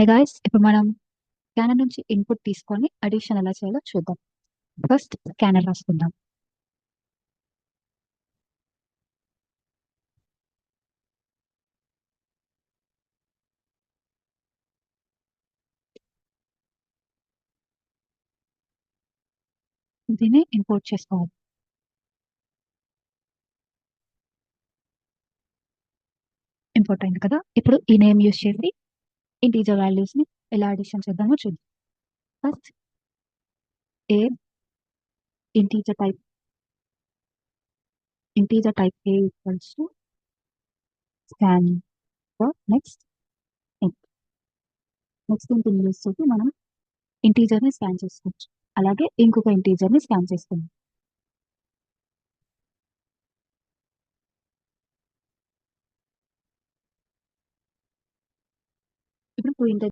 High guys, ఇప్పుడు మనం scanner నుంచి ఇన్పుట్ తీసుకొని అడిషన్ ఎలా చేయాలో చూద్దాం. ఫస్ట్ స్కానర్ రాసుకుందాం. దీన్ని ఇంపోర్ట్ చేసుకోవాలి. ఇంపోర్ట్ అయింది కదా. ఇప్పుడు ఈ నేమ్ యూస్ చేసి ఇంటీజర్ వాల్యూస్ ని ఎలా అడిషన్ చేద్దామో చూద్దాం. First A integer type A equals to scan. Next ఇంటిని యూస్ చేసి మనం ఇంటీజర్ ని స్కాన్ చేసుకోవచ్చు. అలాగే ఇంకొక ఇంటీజర్ ని స్కాన్ చేసుకుందాం.